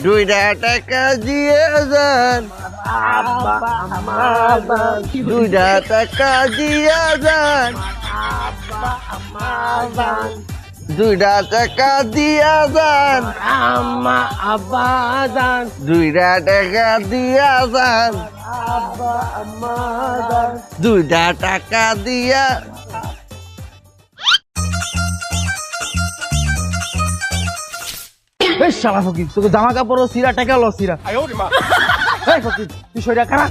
দুইটা টাকা দিয়ে যান, দুইটা টাকা দিয়ে যান, দুইটা টাকা দিয়া যান, আম্মা আব্বা যান, দুইটা টাকা দিয়া যান, আব্বা আম্মা যান। দুইটা টাকা দিয়া। বেশ শালা ফকির, তোকে জামা কাপড় সিরা টাকা লো সিরা। এই ফকির, তুই সইরা খারাপ।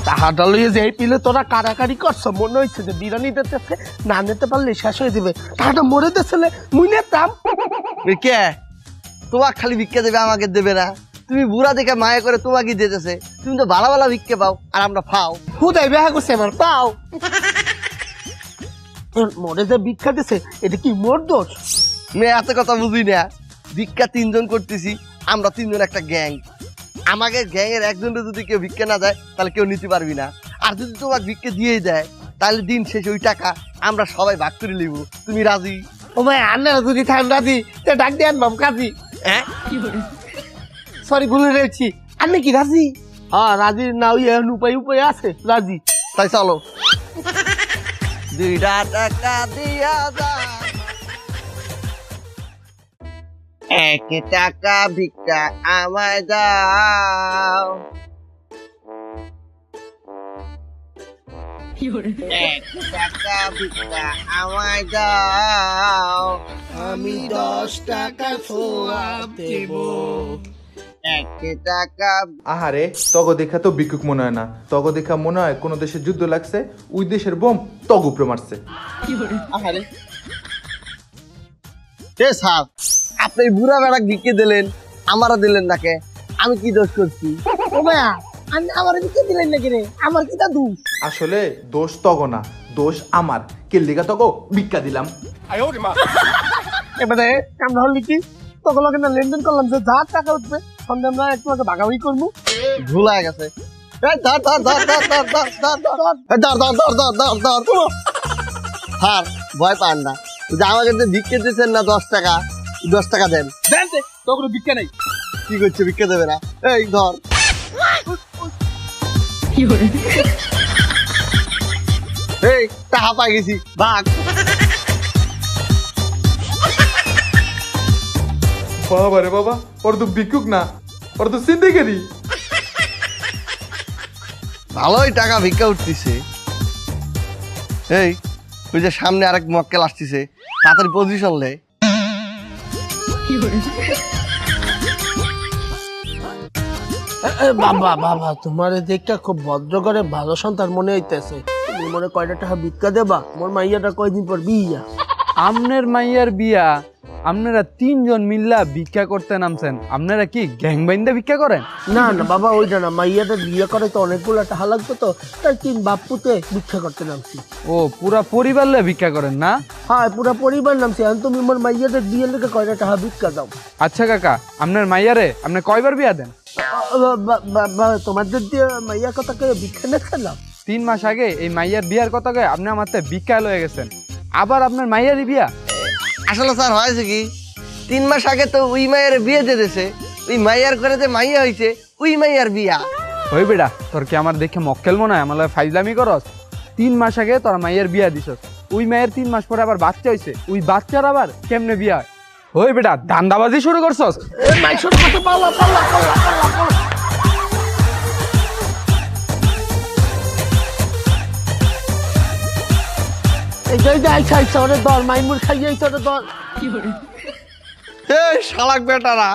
তাহাটা লইয়ে যে এই পিলে তোরা কারাকারি করছ, মনে হয়েছে যে বিরিয়ানি দিতেছে, না নিতে পারলে শেষ হয়ে যাবে। তাহাটা মরে দিয়েছিলে মুই নিতাম। কে তোমাকে খালি ভিক্ষা দেবে, আমাকে দেবে না? তুমি বুড়া দেখে মায়া করে তোমাকে দিতেছে, তুমি তো ভালো ভালো ভিক্ষা পাও আর আমরা পাও। হুদাই বেহা করছে আমার পাও। মরে যে ভিক্ষা দিছে, এটা কি মোর দোষ? মেয়ে এত কথা বুঝি না। ভিক্ষা তিনজন করতেছি, আমরা তিনজন একটা গ্যাং। আমাকে গ্যাং এর একজনের যদি কেউ ভিক্ষা না দেয় তাহলে কেউ নিতে পারবি না। আর যদি তোমাকে ভিক্ষা দিয়েই দেয় তাহলে দিন শেষে ওই টাকা আমরা সবাই ভাগ করে নিব। তুমি রাজি? ও ভাই, আন্নারা যদি থান রাজি, তে ডাক দিয়ে আনবাম কাজী। হ্যাঁ, সরি ভুলে রয়েছি। আপনি কি রাজি? হ্যাঁ রাজি। না ওই উপায় উপায় আছে, রাজি। তাই চলো। দুইটা টাকা দিয়া যান, এক টাকা ভিক্ষা আমায় দাও, এক টাকা ভিক্ষা আমায় দাও, আমি 10 টাকা সোয়াব দেব। এক টাকা। আহারে, তগ দেখা তো ভিক্ষুক মনে হয় না, তগ দেখা মনে হয় কোন দেশে যুদ্ধ লাগছে, ওই দেশের বোম তগ উপরে মারছে। আহারে কে সাহেব, আপনি বুড়া বেড়া ভিক্ষে দিলেন, আমারা দিলেন নাকে? আমি কি দোষ করছি? ও ভাইয়া, আমার দিকে দিলেন নাকি রে? আমার কি দাদু? আসলে দোষ তগ না, দোষ আমার। কেল্লিকা তগ ভিক্ষা দিলাম। এবারে কামড়া হলি কি? তখন লগে না লেনদেন করলাম যে যা টাকা উঠবে সন্ধ্যে আমরা একটু আগে ভাগাভাগি করবো। ভুলায় গেছে। এই ধর ধর ধর ধর ধর ধর ধর ধর এই ধর ধর ধর ধর ধর ধর। স্যার ভয় পান না, যে আমাকে যে ভিক্ষে দিচ্ছেন না 10 টাকা, 10 টাকা দেন। দেন দে, তোর কোনো ভিক্ষা নেই। কি করছে, ভিক্ষে দেবে না? এই ধর। এই টাকা পাই গেছি, ভাগ। বাবা রে বাবা, ওর তো ভিক্ষুক না, ওর তো সিন্ডিকেটই। ভালোই টাকা ভিক্ষা উঠতেছে। এই ওই যে সামনে আরেক মক্কেল আসতেছে, তাড়াতাড়ি পজিশন লে। বাবা বাবা, তোমার দেখটা খুব ভদ্র করে ভালো সন্তান মনে হইতেছে। তুমি মনে কয়টা টাকা ভিক্ষা দেবা? মোর মাইয়াটা কয়দিন পর বিয়া। আমনের মাইয়ার বিয়া, আপনারা 3 জন মিল্লা ভিক্ষা করতে নামছেন? আপনারা কি গ্যাং বাইন্দা ভিক্ষা করেন? না না বাবা, ওইটা না। মাইয়াটা বিয়ে করে তো অনেকগুলো টাকা লাগতো, তো তাই 3 বাপুতে ভিক্ষা করতে নামছি। ও, পুরা পরিবার লয়ে ভিক্ষা করেন না? হ্যাঁ, পুরা পরিবার নামছি। এখন তুমি মোর মাইয়াদের বিয়ে লেগে কয়টা টাকা ভিক্ষা দাও। আচ্ছা কাকা, আপনার মাইয়ারে আপনি কয়বার বিয়া দেন? তোমাদের দিয়ে মাইয়া কথা কে ভিক্ষা না খেলাম? 3 মাস আগে এই মাইয়ার বিয়ার কথা কয়ে আপনি আমার তে ভিক্ষা লয়ে গেছেন, আবার আপনার মাইয়ারই বিয়া? আসলে স্যার হয়েছে কি, 3 মাস আগে তো ওই মাইয়ার বিয়ে দিয়ে দিয়েছে, ওই মাইয়ার ঘরে যে মাইয়া হয়েছে ওই মাইয়ার বিয়া। ওই বেটা, তোর কি আমার দেখে মক্কেল মনে হয়? আমার লগে ফাইজলামি করস? 3 মাস আগে তোর মাইয়ার বিয়া দিছস, ওই মায়ের 3 মাস পরে আবার বাচ্চা হইছে, ওই বাচ্চার আবার কেমনে বিয়া হয়? ওই বেটা, ধান্দাবাজি শুরু করছস? এই শালাক বেটারা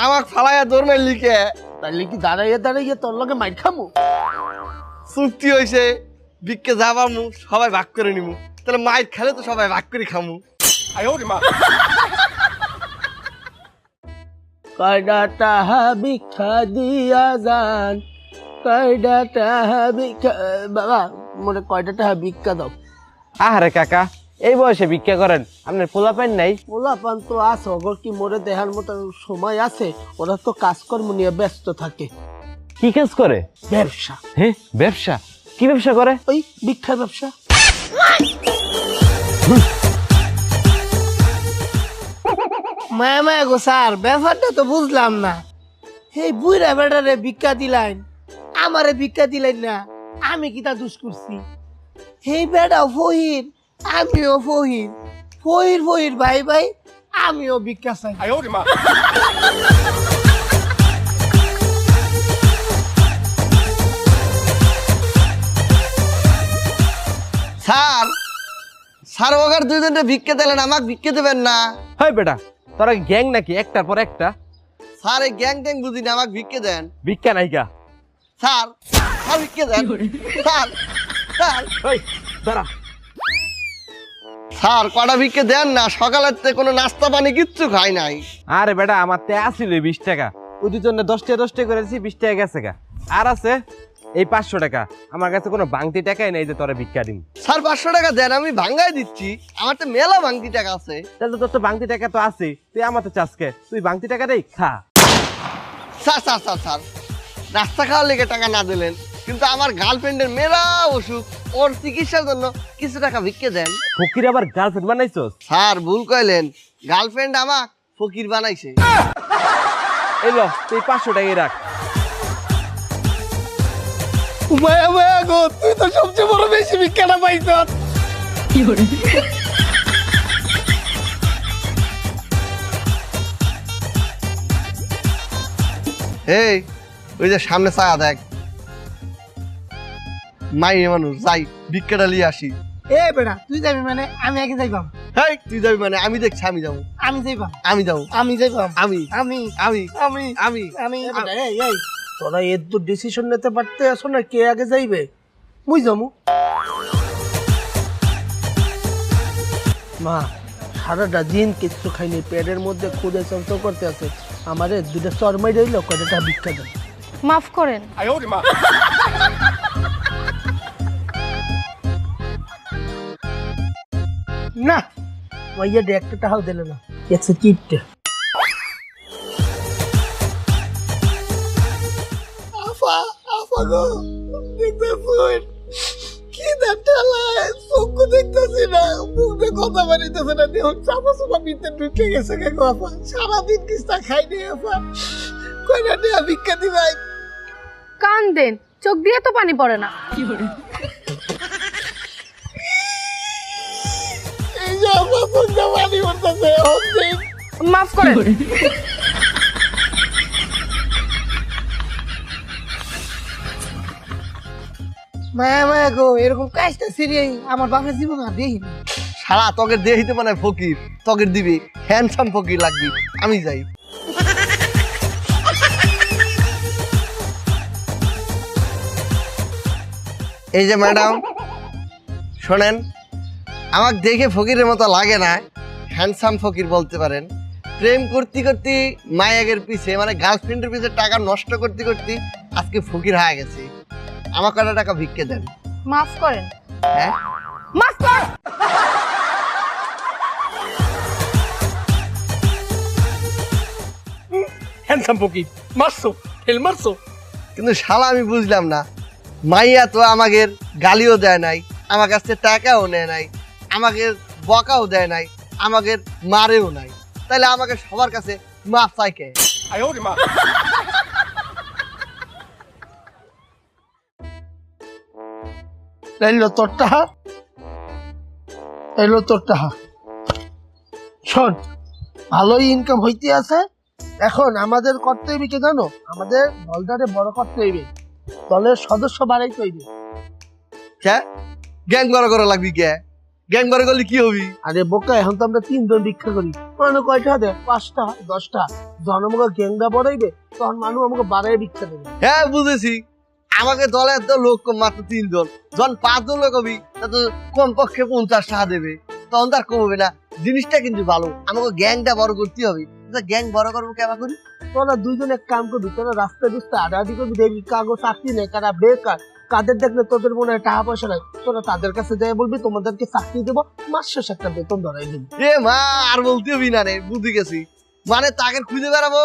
আমাক ফালাইয়া দৌড় মারলি কে? তাহলে কি দাঁড়াইয়ে দাঁড়াইয়ে তোর লগে মাইর খামু? চুক্তি হয়েছে, ভিক্ষে যাবামু, সবাই ভাগ করে নিমু। তাহলে মাইর খেলে তো সবাই ভাগ করে খামু। কয়টা টাকা ভিক্ষা দিয়া যান, কয়টা টাকা ভিক্ষা। বাবা মনে কয়টা টাকা ভিক্ষা দাও। আহারে কাকা, এই বয়সে ভিক্ষা করেন? আপনার পোলা পাইন নাই? পোলাপান তো আছে, ওগর কি মরে দেখার মতো সময় আছে? ওরা তো কাজকর্ম নিয়ে ব্যস্ত থাকে। কি কাজ করে? ব্যবসা। হ্যাঁ, ব্যবসা? কি ব্যবসা করে? ওই ভিক্ষার ব্যবসা। মায়া মায়া গো স্যার, ব্যাপারটা তো বুঝলাম না। এই বুইরা বেটারে ভিক্ষা দিলাইন, আমারে ভিক্ষা দিলেন না, আমি কি তা দুষ করছি? এই বেটা ফহির, আমিও ফহির, ফহির ফহির ভাই ভাই, আমিও ভিক্ষা চাই। স্যার, স্যার ওখানে দুইজনে ভিক্ষে দিলেন, আমাকে ভিক্ষে দেবেন না? হয় বেটা, তোরা গ্যাং নাকি একটার পর একটা? স্যার এই গ্যাং ট্যাং বুঝি না, আমাকে ভিক্ষে দেন। ভিক্ষা নাইকা। স্যার, স্যার ভিক্ষে দেন। স্যার, স্যার, ওই দাঁড়া। স্যার কটা ভিক্ষে দেন না, সকালের থেকে কোনো নাস্তা পানি কিচ্ছু খাই নাই। আরে বেটা, আমার তে আসিল 20 টাকা, ওদের জন্য 10 টাকা করেছি, 20 টাকা গেছে গা। আর আছে এই 500 টাকা, আমার কাছে কোনো বাংতি টাকাই নেই যে তোরা ভিক্ষা দিন। স্যার 500 টাকা দেন, আমি ভাঙ্গাই দিচ্ছি, আমার তো মেলা ভাঙ্গি টাকা আছে। তাহলে তোর তো বাংতি টাকা তো আছে, তুই আমার তো চাষকে, তুই বাংতি টাকা দেই খা। স্যার স্যার স্যার স্যার, নাস্তা খাওয়ার লেগে টাকা না দিলেন, কিন্তু আমার গার্লফ্রেন্ডের মেলা অসুখ, ওর চিকিৎসার জন্য কিছু টাকা ভিক্ষে দেন। ফকির আবার গার্লফ্রেন্ড বানাইছস? স্যার ভুল কইলেন, গার্লফ্রেন্ড আমার ফকির বানাইছে। এই লো, তুই 500 টাকাই রাখ। মায়া মায়া গো, তুই তো সবচেয়ে বড় বেশি ভিক্ষাটা পাইছ। এই ওই যে সামনে ছায়া দেখ, মাইনে মানুষ, যাই ভিক্ষাটা নিয়ে আসি। এ বেটা, তুই যাবি মানে আমি আগে যাইবাম। হেই তুই যাবি মানে? আমি দেখছি, আমি যাবো, আমি যাইবাম, আমি যাবো, আমি যাইবাম, আমি আমি আমি আমি আমি আমি এই এই তোরা এর তো ডিসিশন নিতে পারতে আসো না, কে আগে যাইবে? মুই যামু। মা সারাটা দিন কিছু খাইনি, পেটের মধ্যে খুদে চলতে করতে আছে, আমারে দুটো চরমাই রইল, কয়টা ভিক্ষা দেন। মাফ করেন। না মাইয়া ডে একটা টাকাও দিল না, একশো চিপটে। আফা আফা গো, দেখতেছ কি দাঁড়ালায়, চোখ দেখতেছি না, মুখে কথা বাড়িতেছে না, দেহ চাপা চাপা ভিতরে ঢুকে গেছে। গো আফা, সারাদিন কিস্তা খাইনি আফা, কয়টা টাকা ভিক্ষা দিবাই? কান দেন, চোখ দিয়ে তো পানি পড়ে না। এই যে আফা চোখটা পানি পড়তেছে, মাফ করেন। মায়া মায়া গো, এরকম কাজটা সিরিয়াই আমার বাপের জীবন আর দেখিনি। সারা তোকে দেখিতে মানে ফকির, তোকে দিবি হ্যান্ডসাম ফকির লাগবি। আমি যাই। এই যে ম্যাডাম শোনেন, আমাকে দেখে ফকিরের মতো লাগে না, হ্যান্ডসাম ফকির বলতে পারেন। প্রেম করতে করতে মায়াগের পিছে মানে গার্লফ্রেন্ডের পিছে টাকা নষ্ট করতে করতে আজকে ফকির হয়ে গেছে। আমার কটা টাকা ভিক্ষে দেন। মাফ করেন। হ্যাঁ মাফ কর। হ্যান্ডসাম ফকির মারছো, ফেল মারছো। কিন্তু শালা আমি বুঝলাম না, মাইয়া তো আমাকে গালিও দেয় নাই, আমার কাছে টাকাও নেয় নাই, আমাকে বকাও দেয় নাই, আমাকে মারেও নাই, তাহলে আমাকে সবার কাছে মাপ চাই কে? এলো তোর টাহা, এলো তোর টাহা। শোন, ভালোই ইনকাম হইতে আছে, এখন আমাদের করতে হইবে কি জানো? আমাদের দলটারে বড় করতে হইবে, দলের সদস্য বাড়াইতে হইবে। কে গ্যাং বড় করা লাগবি? কে গ্যাং বড় করলে কি হবি? আরে বোকা, এখন তো আমরা 3 জন ভিক্ষা করি, মানে কয়টা দেয়? 5টা 10টা। যখন আমাকে গ্যাংটা বড়াইবে তখন মানুষ আমাকে বাড়াই ভিক্ষা দেবে। হ্যাঁ বুঝেছি, আমাকে দলের তো লোক কম, মাত্র 3 জন, যখন 5 জন লোক হবি তা তো কমপক্ষে 50 টাকা দেবে, তখন তার কমবে না। জিনিসটা কিন্তু ভালো, আমাকে গ্যাংটা বড় করতে হবে। গ্যাং বড় করবো কেমন করি? তোরা দুইজন এক কাম করবি, তোরা রাস্তায় বুঝতে আড়াআড়ি করবি, দেখবি কাগজ চাকরি নেই, কারা বেকার, কাদের দেখলে তোদের মনে হয় টাকা পয়সা নাই, তোরা তাদের কাছে যাই বলবি তোমাদেরকে চাকরি দেবো, মাস শেষ একটা বেতন ধরাই দিবি। এ মা, আর বলতে হবি না রে, বুঝে গেছি। মানে তাকে খুঁজে বেড়াবো,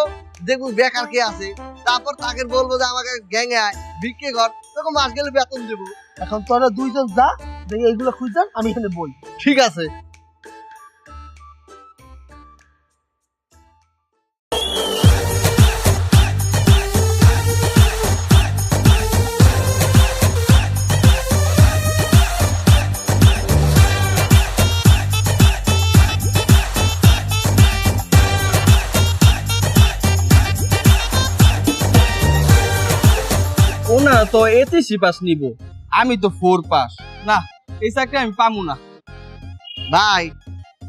দেখবো বেকার কে আছে, তারপর তাকে বলবো যে আমাকে গ্যাং আয় ভিক্ষে কর, তখন মাস গেলে বেতন দেবো। এখন তোরা দুইজন যা, দেখি এইগুলো খুঁজছেন, আমি এখানে বই। ঠিক আছে। তো এসএসসি পাস নিব, আমি তো 4 পাস। না, এই চাকরি আমি পামু না। ভাই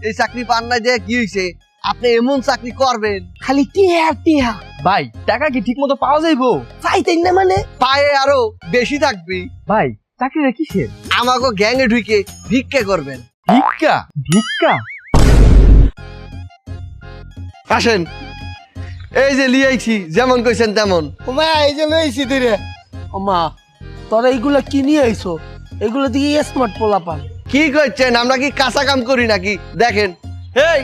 এই চাকরি পান না যে কি হয়েছে, আপনি এমন চাকরি করবেন খালি টিহা টিহা ভাই টাকা কি ঠিক মতো পাওয়া যাইবো? চাইতেন না মানে পায়ে আরো বেশি থাকবি। ভাই চাকরিটা কিসের? আমাকে গ্যাংয়ে ঢুকে ভিক্ষে করবেন। ভিক্ষা? ভিক্ষা? আসেন, এই যে লিয়েছি যেমন কইছেন তেমন। ওমা এই যে লইছি তুই ওমা তোরা এইগুলা কি নিয়ে আইছো? এগুলো দিকে স্মার্ট পোলা পান। কি করছেন, আমরা কি কাঁচা কাম করি নাকি? দেখেন, এই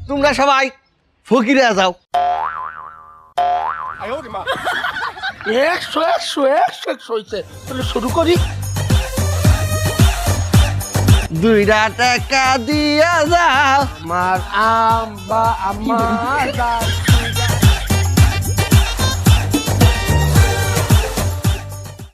তোমরা সবাই ফকিরে যাও। 100 হইছে, তাহলে শুরু করি। 2 টাকা দিয়া যাও। আমার আম্মা